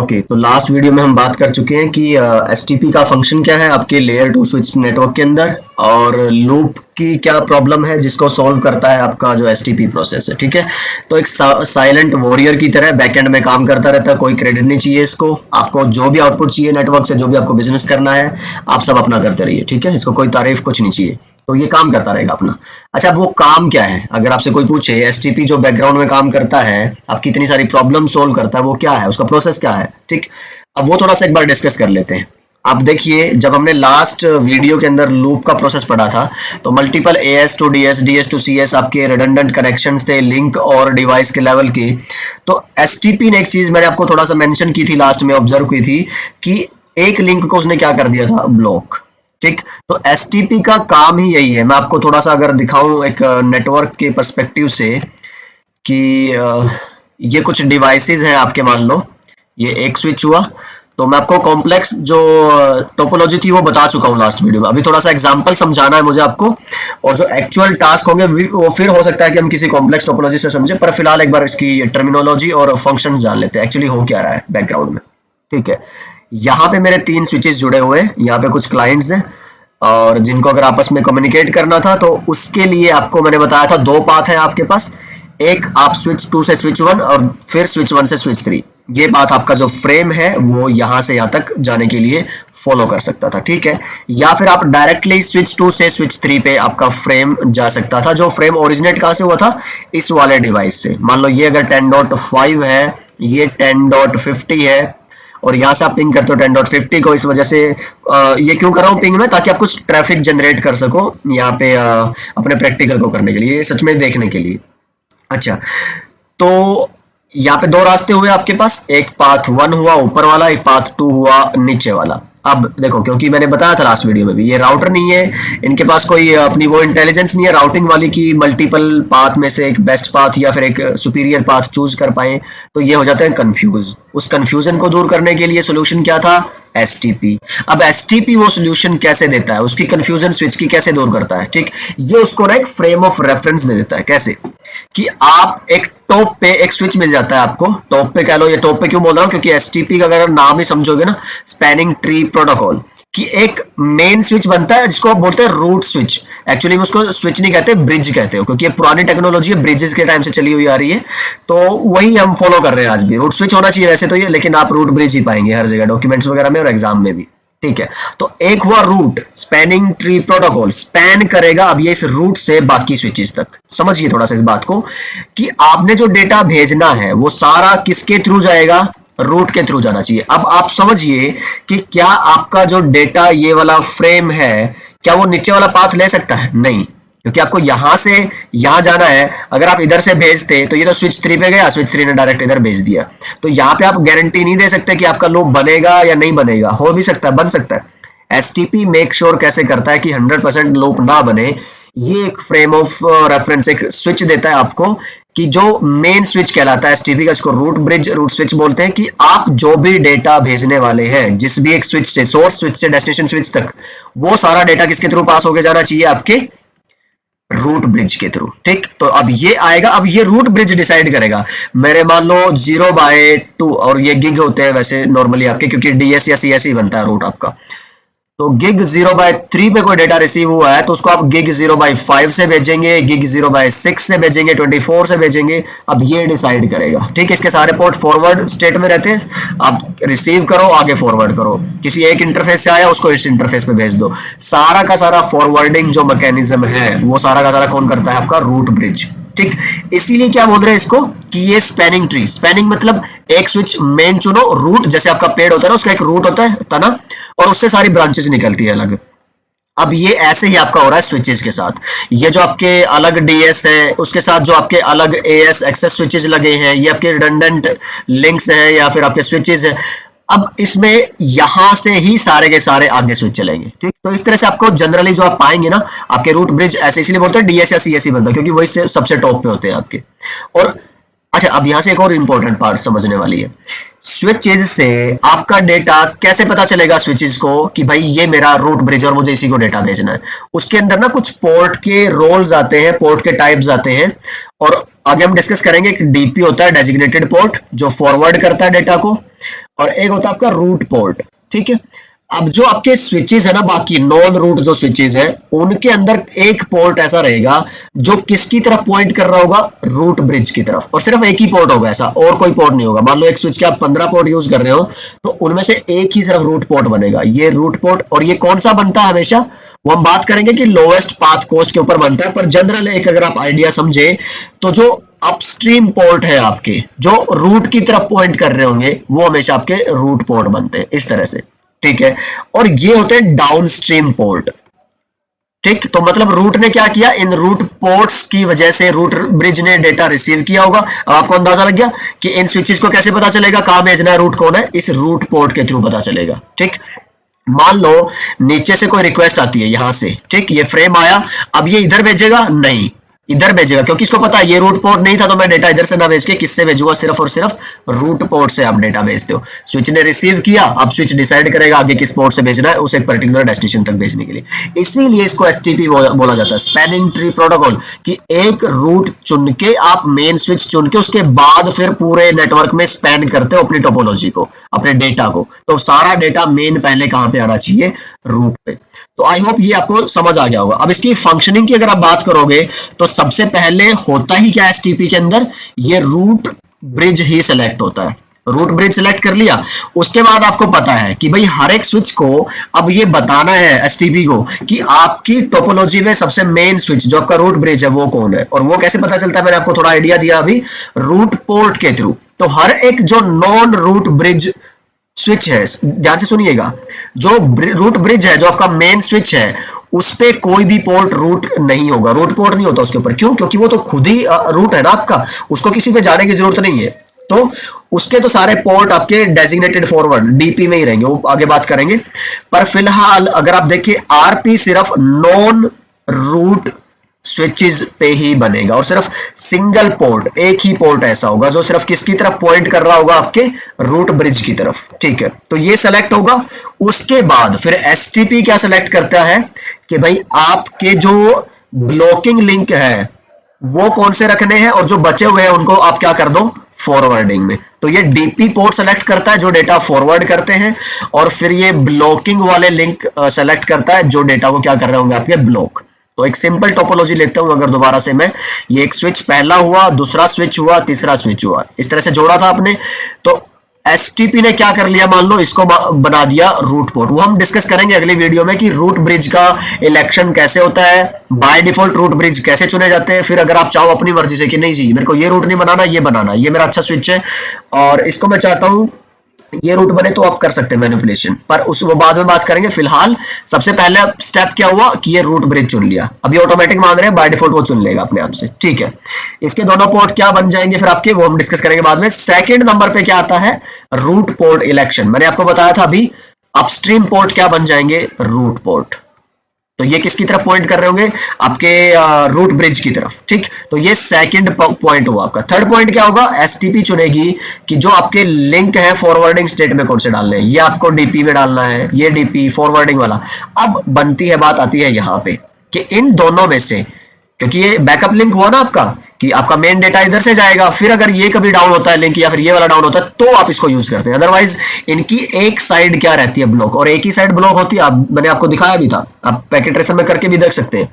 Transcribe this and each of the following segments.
Okay, तो last video में हम बात कर चुके हैं कि एसटीपी का फंक्शन क्या है आपके लेयर 2 स्विच नेटवर्क के अंदर, और लूप की क्या प्रॉब्लम है जिसको सॉल्व करता है आपका जो एसटीपी प्रोसेस है। ठीक है, तो एक साइलेंट वॉरियर की तरह बैकएंड में काम करता रहता है, कोई क्रेडिट नहीं चाहिए इसको। आपको जो भी आउटपुट चाहिए नेटवर्क से, जो भी आपको बिजनेस करना है, आप सब अपना करते रहिए। ठीक है, इसको कोई तारीफ कुछ नहीं चाहिए, तो ये काम करता रहेगा अपना। अच्छा, अब वो काम क्या है? अगर आपसे कोई पूछे एसटीपी जो बैकग्राउंड में काम करता है, आपकी इतनी सारी प्रॉब्लम सोल्व करता है, वो क्या है, उसका प्रोसेस क्या है? ठीक, अब वो थोड़ा सा एक बार डिस्कस कर लेते हैं। आप देखिए, जब हमने लास्ट वीडियो के अंदर लूप का प्रोसेस पढ़ा था, तो multiple AS to DS, DS to CS आपके रिडंडेंट कनेक्शंस थे लिंक और डिवाइस के लेवल की। तो एसटीपी ने एक चीज मैंने आपको थोड़ा सा मेंशन की थी, लास्ट में ऑब्जर्व की थी कि एक लिंक को उसने क्या कर दिया था, ब्लॉक। ठीक, तो एसटीपी का काम ही यही है। मैं आपको थोड़ा सा अगर दिखाऊं एक नेटवर्क के पर्सपेक्टिव से कि ये कुछ डिवाइसेस हैं आपके, मान लो ये एक स्विच हुआ, तो मैं आपको कॉम्प्लेक्स जो टोपोलॉजी थी वो बता चुका हूँ लास्ट वीडियो में। अभी थोड़ा सा एग्जांपल समझाना है मुझे आपको, और जो एक्चुअल टास्क होंगे वो फिर हो सकता है कि हम किसी कॉम्प्लेक्स टोपोलॉजी से समझे, पर फिलहाल एक बार इसकी टर्मिनोलॉजी और फंक्शंस जान लेते हैं, एक्चुअली हो क्या रहा है बैकग्राउंड में। ठीक है, यहाँ पे मेरे 3 स्विचेस जुड़े हुए हैं, यहाँ पे कुछ क्लाइंट्स हैं, और जिनको अगर आपस में कम्युनिकेट करना था तो उसके लिए आपको मैंने बताया था 2 पाथ है आपके पास। एक आप स्विच 2 से स्विच 1 और फिर स्विच 1 से स्विच 3। ये बात आपका जो फ्रेम है वो यहां से यहां तक जाने के लिए फॉलो कर सकता था। ठीक है, या फिर आप डायरेक्टली स्विच 2 से स्विच 3 पे आपका फ्रेम जा सकता था। जो फ्रेम ओरिजिनेट कहां से हुआ था, इस वाले डिवाइस से। मान लो ये अगर 10.5 है, ये 10.50 है, और यहाँ से आप पिंग करते हो 10.50 को। इस वजह से ये क्यों कर रहा हूँ पिंग में, ताकि आप कुछ ट्रैफिक जनरेट कर सको यहाँ पे अपने प्रैक्टिकल को करने के लिए, सच में देखने के लिए। अच्छा, तो यहाँ पे 2 रास्ते हुए आपके पास, एक पाथ 1 हुआ ऊपर वाला, एक पाथ 2 हुआ नीचे वाला। अब देखो, क्योंकि मैंने बताया था लास्ट वीडियो में भी, ये राउटर नहीं है, इनके पास कोई अपनी वो इंटेलिजेंस नहीं है राउटिंग वाली की मल्टीपल पाथ में से एक बेस्ट पाथ या फिर एक सुपीरियर पाथ चूज कर पाए, तो ये हो जाते हैं कंफ्यूज। उस कंफ्यूजन को दूर करने के लिए सोल्यूशन क्या था, एसटीपी। अब एसटीपी वो सोल्यूशन कैसे देता है, उसकी कंफ्यूजन स्विच की कैसे दूर करता है? ठीक, ये उसको ना एक फ्रेम ऑफ रेफरेंस दे देता है। कैसे कि आप एक टॉप पे एक स्विच मिल जाता है आपको, टॉप पे कह लो। ये टॉप पे क्यों बोल रहा हूं, क्योंकि एसटीपी का अगर नाम ही समझोगे ना, स्पैनिंग ट्री प्रोटोकॉल, कि एक मेन स्विच बनता है जिसको आप बोलते हैं रूट स्विच। एक्चुअली में उसको स्विच नहीं कहते, ब्रिज कहते हो, क्योंकि ये पुरानी टेक्नोलॉजी है, ब्रिजेस के टाइम से चली हुई आ रही है, तो वही हम फॉलो कर रहे हैं आज भी। रूट स्विच होना चाहिए वैसे तो ये, लेकिन आप रूट ब्रिज ही पाएंगे हर जगह, डॉक्यूमेंट्स वगैरह में और एग्जाम में भी। ठीक है, तो एक हुआ root, spanning tree protocol span करेगा अब ये इस रूट से बाकी स्विचेस तक। समझिए थोड़ा सा इस बात को, कि आपने जो डेटा भेजना है वो सारा किसके थ्रू जाएगा, रूट के थ्रू जाना चाहिए। अब आप समझिए कि क्या आपका जो डेटा ये वाला फ्रेम है, क्या वो नीचे वाला पाथ ले सकता है? नहीं, क्योंकि आपको यहां से यहां जाना है। अगर आप इधर से भेजते तो ये तो स्विच 3 पे गया, स्विच 3 ने डायरेक्ट इधर भेज दिया, तो यहां पे आप गारंटी नहीं दे सकते कि आपका लूप बनेगा या नहीं बनेगा। हो भी सकता है, बन सकता है। एसटीपी मेक श्योर कैसे करता है कि 100% लूप ना बने, ये एक फ्रेम ऑफ रेफरेंस, एक स्विच देता है आपको, कि जो मेन स्विच कहलाता है एसटीपी का, इसको रूट ब्रिज, रूट स्विच बोलते हैं, कि आप जो भी डेटा भेजने वाले हैं जिस भी एक स्विच से, सोर्स स्विच से डेस्टिनेशन स्विच तक, वो सारा डेटा किसके थ्रू पास होके जाना चाहिए, आपके रूट ब्रिज के थ्रू। ठीक, तो अब ये आएगा, अब ये रूट ब्रिज डिसाइड करेगा। मेरे मान लो 0/2, और ये गिग होते हैं वैसे नॉर्मली आपके, क्योंकि डीएस या सीएस ही बनता है रूट आपका। तो गिग 0/3 पे कोई डेटा रिसीव हुआ है तो उसको आप गिग 0/5 से भेजेंगे, गिग 0/6 से भेजेंगे, 24 से भेजेंगे। अब ये डिसाइड करेगा। ठीक, इसके सारे पोर्ट फॉरवर्ड स्टेट में रहते हैं, आप रिसीव करो, आगे फॉरवर्ड करो। किसी एक इंटरफेस से आया उसको इस इंटरफेस पे भेज दो। सारा का सारा फॉरवर्डिंग जो मैकेनिज्म है वो सारा का सारा कौन करता है, आपका रूट ब्रिज। ठीक, इसीलिए क्या बोल रहे हैं इसको, कि ये स्पैनिंग ट्री, स्पैनिंग मतलब एक स्विच मेन चुनो, रूट जैसे आपका पेड़ होता है ना, उसका एक रूट होता है तना, और उससे सारी ब्रांचेस निकलती है अलग। अब ये ऐसे ही आपका हो रहा है स्विचेस के साथ। ये जो आपके अलग डीएस है, उसके साथ जो आपके अलग एएस एक्सेस स्विचेस लगे हैं, ये आपके रिडंडेंट लिंक्स हैं या फिर आपके स्विचेस हैं। अब इसमें यहां से ही सारे के सारे आगे स्विच चलेंगे। ठीक, तो इस तरह से आपको जनरली जो आप पाएंगे ना, आपके रूट ब्रिज ऐसे इसलिए बोलते हैं डीएस या सीएस बनता है, क्योंकि वही से सबसे टॉप पे होते हैं आपके। और अच्छा, अब यहां से एक और इंपॉर्टेंट पार्ट समझने वाली है। स्विचेज से आपका डेटा कैसे पता चलेगा स्विचेस को, कि भाई ये मेरा रूट ब्रिज और मुझे इसी को डेटा भेजना है। उसके अंदर ना कुछ पोर्ट के रोल्स आते हैं, पोर्ट के टाइप्स आते हैं, और आगे हम डिस्कस करेंगे कि डीपी होता है, डेजिग्नेटेड पोर्ट, जो फॉरवर्ड करता है डेटा को। और एक होता है आपका रूट पोर्ट, ठीक है। अब जो आपके स्विचेस है ना, बाकी नॉन रूट जो स्विचेस है, उनके अंदर एक पोर्ट ऐसा रहेगा जो किसकी तरफ पॉइंट कर रहा होगा, रूट ब्रिज की तरफ, और सिर्फ एक ही पोर्ट होगा ऐसा, और कोई पोर्ट नहीं होगा। मान लो एक स्विच के आप 15 पोर्ट यूज कर रहे हो, तो उनमें से एक ही सिर्फ रूट पोर्ट बनेगा, ये रूट पोर्ट। और ये कौन सा बनता है हमेशा, वो हम बात करेंगे कि लोवेस्ट पाथ कॉस्ट के ऊपर बनता है, पर जनरल एक अगर आप आइडिया समझे तो जो अपस्ट्रीम पोर्ट है आपके, जो रूट की तरफ पॉइंट कर रहे होंगे, वो हमेशा आपके रूट पोर्ट बनते हैं इस तरह से, ठीक है। और ये होते हैं डाउनस्ट्रीम पोर्ट, ठीक। तो मतलब रूट ने क्या किया, इन रूट पोर्ट्स की वजह से रूट ब्रिज ने डेटा रिसीव किया होगा। अब आपको अंदाजा लग गया कि इन स्विचेस को कैसे पता चलेगा कहां भेजना है, रूट कौन है, इस रूट पोर्ट के थ्रू पता चलेगा, ठीक। मान लो नीचे से कोई रिक्वेस्ट आती है यहां से, ठीक, ये फ्रेम आया, अब ये इधर भेजेगा, नहीं इधर भेजेगा, क्योंकि इसको पता है ये रूट पोर्ट नहीं था, तो मैं डेटा इधर से ना भेज के किससे भेजूंगा, सिर्फ और सिर्फ रूट पोर्ट से आप डेटा भेजते हो। स्विच ने रिसीव किया, अब स्विच डिसाइड करेगा आगे किस पोर्ट से भेजना है, उसे एक पर्टिकुलर डेस्टिनेशन तक भेजने के लिए। इसीलिए इसको एसटीपी बोला जाता है, स्पैनिंग ट्री प्रोटोकॉल, कि एक रूट चुन के आप मेन स्विच चुन के उसके बाद फिर पूरे नेटवर्क में स्पैन करते हो अपनी टोपोलॉजी को, अपने डेटा को। तो सारा डेटा मेन पहले कहां पे आना चाहिए, रूट पे। तो आई होप ये आपको समझ आ गया होगा। अब इसकी फंक्शनिंग की अगर आप बात करोगे, तो सबसे पहले होता ही क्या एसटीपी के अंदर, ये रूट ब्रिज ही सिलेक्ट होता है। रूट ब्रिज सिलेक्ट कर लिया, उसके बाद आपको पता है कि भाई हर एक स्विच को अब ये बताना है एसटीपी को कि आपकी टोपोलॉजी में सबसे मेन स्विच जो आपका रूट ब्रिज है वो कौन है। और वो कैसे पता चलता है, मैंने आपको थोड़ा आइडिया दिया अभी, रूट पोर्ट के थ्रू। तो हर एक जो नॉन रूट ब्रिज स्विच है, ध्यान से सुनिएगा, जो रूट ब्रिज है, जो आपका मेन स्विच है, उस पे कोई भी पोर्ट रूट नहीं होगा, रूट पोर्ट नहीं होता उसके ऊपर। क्यों? क्योंकि वो तो खुद ही रूट है ना आपका, उसको किसी पे जाने की जरूरत नहीं है। तो उसके तो सारे पोर्ट आपके डेजिग्नेटेड फॉरवर्ड डीपी में ही रहेंगे, वो आगे बात करेंगे। पर फिलहाल अगर आप देखिए, आरपी सिर्फ नॉन रूट स्विचेस पे ही बनेगा, और सिर्फ सिंगल पोर्ट, एक ही पोर्ट ऐसा होगा जो सिर्फ किसकी तरफ पॉइंट कर रहा होगा, आपके रूट ब्रिज की तरफ, ठीक है। तो ये सेलेक्ट होगा। उसके बाद फिर एसटीपी क्या सेलेक्ट करता है कि भाई आपके जो ब्लॉकिंग लिंक है वो कौन से रखने हैं, और जो बचे हुए हैं उनको आप क्या कर दो, फॉरवर्डिंग में। तो ये डीपी पोर्ट सेलेक्ट करता है जो डेटा फॉरवर्ड करते हैं, और फिर ये ब्लॉकिंग वाले लिंक सेलेक्ट करता है जो डेटा को क्या कर रहे होंगे, आपके ब्लॉक। तो एक सिंपल टोपोलॉजी लेता हूं अगर दोबारा से मैं, ये एक स्विच पहला हुआ, दूसरा स्विच हुआ, तीसरा स्विच हुआ, इस तरह से जोड़ा था आपने। तो एसटीपी ने क्या कर लिया, मान लो इसको बना दिया रूट पोर्ट। वो हम डिस्कस करेंगे अगली वीडियो में कि रूट ब्रिज का इलेक्शन कैसे होता है, बाय डिफॉल्ट रूट ब्रिज कैसे चुने जाते हैं। फिर अगर आप चाहो अपनी मर्जी से कि नहीं जी मेरे को ये रूट नहीं बनाना, ये बनाना, ये मेरा अच्छा स्विच है और इसको मैं चाहता हूं ये रूट बने, तो आप कर सकते हैं मैनिपुलेशन, पर उस वो बाद में बात करेंगे। फिलहाल सबसे पहले स्टेप क्या हुआ कि ये रूट ब्रिज चुन लिया, अभी ऑटोमेटिक मान रहे हैं, बाय डिफॉल्ट वो चुन लेगा अपने आप से, ठीक है। इसके दोनों पोर्ट क्या बन जाएंगे फिर आपके, वो हम डिस्कस करेंगे बाद में। सेकंड नंबर पे क्या आता है, रूट पोर्ट इलेक्शन। मैंने आपको बताया था अभी, अपस्ट्रीम पोर्ट क्या बन जाएंगे, रूट पोर्ट। तो ये किसकी तरफ पॉइंट कर रहे होंगे, आपके रूट ब्रिज की तरफ, ठीक। तो ये सेकंड पॉइंट हुआ आपका। थर्ड पॉइंट क्या होगा, एसटीपी चुनेगी कि जो आपके लिंक है फॉरवर्डिंग स्टेट में कौन से डालने हैं, ये आपको डीपी में डालना है, ये डीपी फॉरवर्डिंग वाला। अब बनती है बात, आती है यहां पे कि इन दोनों में से, क्योंकि ये बैकअप लिंक हुआ ना आपका, कि आपका मेन डेटा इधर से जाएगा, फिर अगर ये कभी डाउन होता है लिंक, या फिर ये वाला डाउन होता है, तो आप इसको यूज करते हैं। अदरवाइज इनकी एक साइड क्या रहती है, ब्लॉक, और एक ही साइड ब्लॉक होती है। मैंने आपको दिखाया भी था, आप पैकेट ट्रेसर में करके भी देख सकते हैं।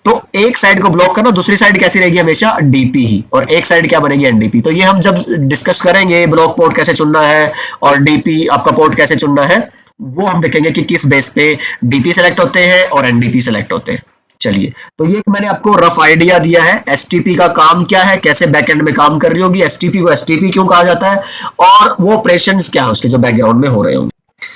तो एक साइड को ब्लॉक करना, दूसरी साइड कैसी रहेगी, हमेशा डीपी ही, और एक साइड क्या बनेगी, एनडीपी। तो ये हम जब डिस्कस करेंगे ब्लॉक पोर्ट कैसे चुनना है और डीपी आपका पोर्ट कैसे चुनना है, वो हम देखेंगे कि किस बेस पे डीपी सेलेक्ट होते हैं और एनडीपी सेलेक्ट होते हैं। चलिए, तो ये मैंने आपको रफ आइडिया दिया है एसटीपी का काम क्या है, कैसे बैकएंड में काम कर रही होगी, एसटीपी को एसटीपी क्यों कहा जाता है, और वो ऑपरेशंस क्या है उसके जो बैकग्राउंड में हो रहे होंगे।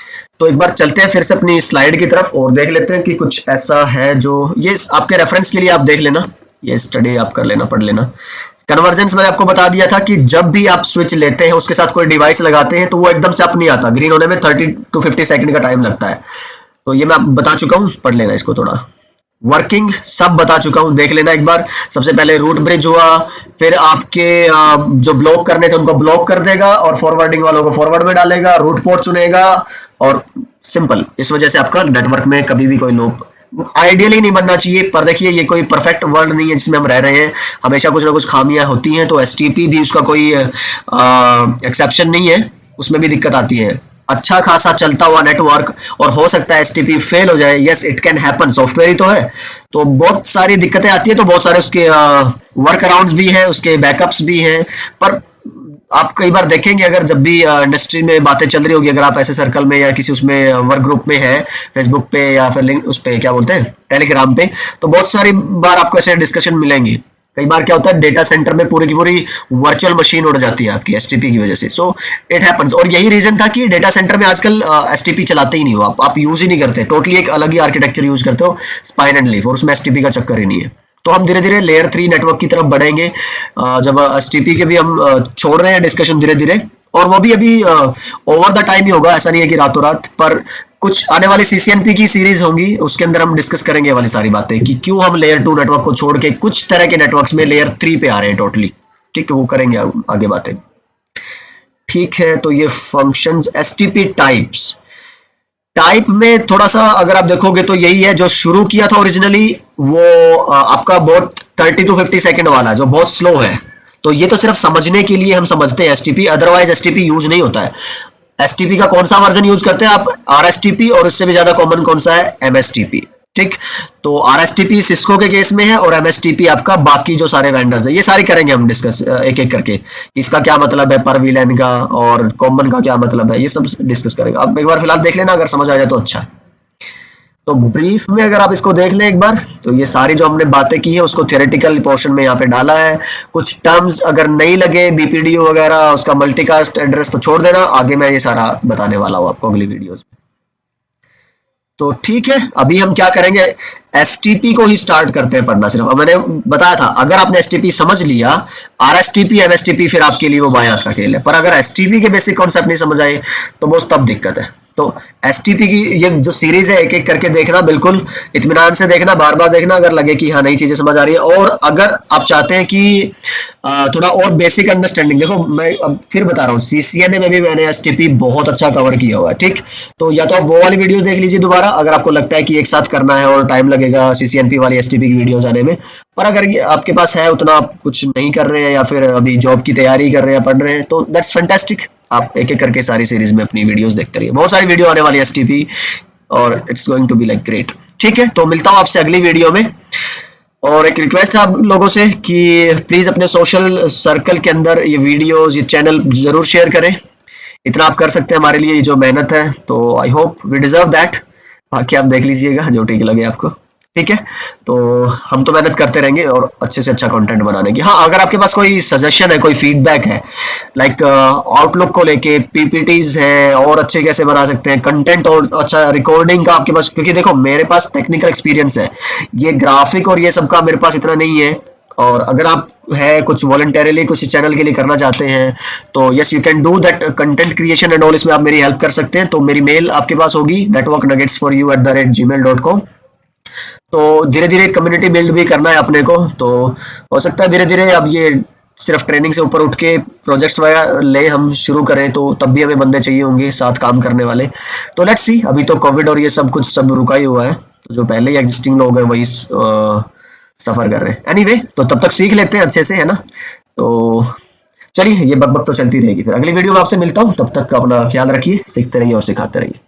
तो एक बार चलते हैं फिर से अपनी स्लाइड की तरफ और देख लेते हैं कि कुछ ऐसा है जो, ये आपके रेफरेंस के लिए आप देख लेना, ये स्टडी आप कर लेना, पढ़ लेना। कन्वर्जेंस मैंने आपको बता दिया था कि जब भी आप स्विच लेते हैं उसके साथ कोई डिवाइस लगाते हैं तो वो एकदम से अप नहीं आता, ग्रीन होने में 30 to 50 सेकंड का टाइम लगता है। तो ये मैं बता चुका हूं, पढ़ लेना इसको थोड़ा, वर्किंग सब बता चुका हूं, देख लेना एक बार। सबसे पहले रूट ब्रिज हुआ, फिर आपके जो ब्लॉक करने थे उनको ब्लॉक कर देगा और फॉरवर्डिंग वालों को फॉरवर्ड में डालेगा, रूट पोर्ट चुनेगा, और सिंपल। इस वजह से आपका नेटवर्क में कभी भी कोई लूप आइडियली नहीं बनना चाहिए, पर देखिए ये कोई परफेक्ट वर्ल्ड नहीं है जिसमें हम रह रहे हैं, हमेशा कुछ ना कुछ खामियां होती हैं। तो एसटीपी भी उसका कोई एक्सेप्शन नहीं है। उसमें भी दिक्कत आती है। अच्छा खासा चलता हुआ नेटवर्क और हो सकता है एसटीपी फेल हो जाए, yes it can happen, software ही तो है। तो बहुत सारी दिक्कतें आती है, तो बहुत सारे उसके वर्क अराउंड्स भी हैं, उसके बैकअप्स भी हैं। पर आप कई बार देखेंगे, अगर जब भी इंडस्ट्री में बातें चल रही होगी, अगर आप ऐसे सर्कल में या किसी उसमें वर्क ग्रुप में है, फेसबुक पे या फिर लिंक उस पे क्या बोलते हैं टेलीग्राम पे, तो बहुत सारी बार आपको ऐसे डिस्कशन मिलेंगे। कई बार क्या होता है, डेटा सेंटर में पूरी की पूरी वर्चुअल मशीन उड़ जाती है आपकी एसटीपी की वजह से। सो इट हैपेंस, और यही रीजन था कि डेटा सेंटर में आजकल एसटीपी चलाते ही नहीं हो आप यूज ही नहीं करते, टोटली एक अलग ही आर्किटेक्चर यूज करते हो, स्पाइन एंड लीफ, और उसमें एसटीपी का चक्कर ही नहीं है। तो हम धीरे धीरे लेयर 3 नेटवर्क की तरफ बढ़ेंगे, जब एसटीपी के भी हम छोड़ रहे हैं डिस्कशन धीरे धीरे, और वो भी अभी ओवर द टाइम ही होगा, ऐसा नहीं है कि रातों रात। पर कुछ आने वाली सीसीएनपी की सीरीज होंगी, उसके अंदर हम डिस्कस करेंगे वाली सारी बातें कि क्यों हम लेयर 2 नेटवर्क को छोड़ के कुछ तरह के नेटवर्क्स में लेयर 3 पे आ रहे हैं टोटली। ठीक है, वो करेंगे आगे बातें। ठीक है, तो ये फंक्शंस एसटीपी टाइप्स, टाइप में थोड़ा सा अगर आप देखोगे तो यही है जो शुरू किया था ओरिजिनली, वो आपका बहुत 30 to 50 सेकंड वाला जो बहुत स्लो है। तो ये तो सिर्फ समझने के लिए हम समझते हैं एसटीपी, अदरवाइज एसटीपी यूज नहीं होता है। एसटीपी का कौन सा वर्जन यूज करते हैं आप, आरएसटीपी, और उससे भी ज्यादा कॉमन कौन सा है, एमएसटीपी। ठीक, तो आरएसटीपी सिस्को के केस में है और एमएसटीपी आपका बाकी जो सारे वेंडर्स है। ये सारे करेंगे हम डिस्कस एक एक करके, इसका क्या मतलब है पर वीलैन का, और कॉमन का क्या मतलब है, ये सब डिस्कस करेंगे। अब एक बार फिलहाल देख लेना, अगर समझ आ जाए तो अच्छा। तो ब्रीफ में अगर आप इसको देख लें एक बार, तो ये सारी जो हमने बातें की है उसको थियोरेटिकल पोर्शन में यहाँ पे डाला है। कुछ टर्म्स अगर नहीं लगे, बीपीडीओ वगैरह, उसका मल्टीकास्ट एड्रेस, तो छोड़ देना, आगे मैं ये सारा बताने वाला हूँ आपको अगली वीडियोस में। तो ठीक है, अभी हम क्या करेंगे, एसटीपी को ही स्टार्ट करते हैं पढ़ना सिर्फ। अब मैंने बताया था, अगर आपने एसटीपी समझ लिया, आरएसटीपी एमएसटीपी फिर आपके लिए वो बाएं हाथ का खेल है। पर अगर एसटीपी के बेसिक कॉन्सेप्ट नहीं समझ आए तो वो तब दिक्कत है। तो एसटीपी की ये जो सीरीज है, एक एक करके देखना, बिल्कुल इत्मीनान से देखना, बार बार देखना, अगर लगे कि हाँ नई चीजें समझ आ रही है। और अगर आप चाहते हैं कि थोड़ा और बेसिक अंडरस्टैंडिंग, देखो मैं अब फिर बता रहा हूँ, सीसीएनए में भी मैंने एसटीपी बहुत अच्छा कवर किया हुआ है। ठीक, तो या तो आप वो वाली वीडियो देख लीजिए दोबारा, अगर आपको लगता है कि एक साथ करना है और टाइम लगेगा सीसीएनपी वाली एसटीपी की वीडियोस आने में। पर अगर आपके पास है उतना, आप कुछ नहीं कर रहे हैं या फिर अभी जॉब की तैयारी कर रहे हैं, पढ़ रहे हैं, तो दैट्स फैंटास्टिक। आप एक एक करके सारी सीरीज में अपनी वीडियोस देखते रहिए, बहुत सारी वीडियो आने वाली है एसटीपी, और it's going to be like great. ठीक है, तो मिलता हूं आपसे अगली वीडियो में। और एक रिक्वेस्ट है आप लोगों से कि प्लीज अपने सोशल सर्कल के अंदर ये वीडियोस, ये चैनल जरूर शेयर करें। इतना आप कर सकते हैं हमारे लिए, ये जो मेहनत है, तो I hope we deserve that. बाकी आप देख लीजिएगा जो ठीक लगे आपको। ठीक है, तो हम तो मेहनत करते रहेंगे और अच्छे से अच्छा कंटेंट बनाने की। हाँ, अगर आपके पास कोई सजेशन है, कोई फीडबैक है, लाइक आउटलुक को लेके, पीपीटीज है और अच्छे कैसे बना सकते हैं कंटेंट, और अच्छा रिकॉर्डिंग का आपके पास, क्योंकि देखो मेरे पास टेक्निकल एक्सपीरियंस है, ये ग्राफिक और ये सब का मेरे पास इतना नहीं है। और अगर आप है कुछ वॉलंटरीली कुछ चैनल के लिए करना चाहते हैं, तो yes you can do that, content creation and all, इसमें आप मेरी हेल्प कर सकते हैं। तो मेरी मेल आपके पास होगी networknuggetsforyou@gmail.com। तो धीरे धीरे कम्युनिटी बिल्ड भी करना है अपने को, तो हो सकता है धीरे धीरे अब ये सिर्फ ट्रेनिंग से ऊपर उठ के प्रोजेक्ट्स वगैरह ले हम शुरू करें, तो तब भी हमें बंदे चाहिए होंगे साथ काम करने वाले। तो लेट्स सी, अभी तो कोविड और ये सब कुछ सब रुका ही हुआ है, तो जो पहले ही एग्जिस्टिंग लोग हैं वही सफर कर रहे हैं। एनीवे, तो तब तक सीख लेते हैं अच्छे से, है ना। तो चलिए, ये बकबक तो चलती रहेगी, फिर अगली वीडियो में आपसे मिलता हूँ। तब तक अपना ख्याल रखिए, सीखते रहिए और सिखाते रहिए।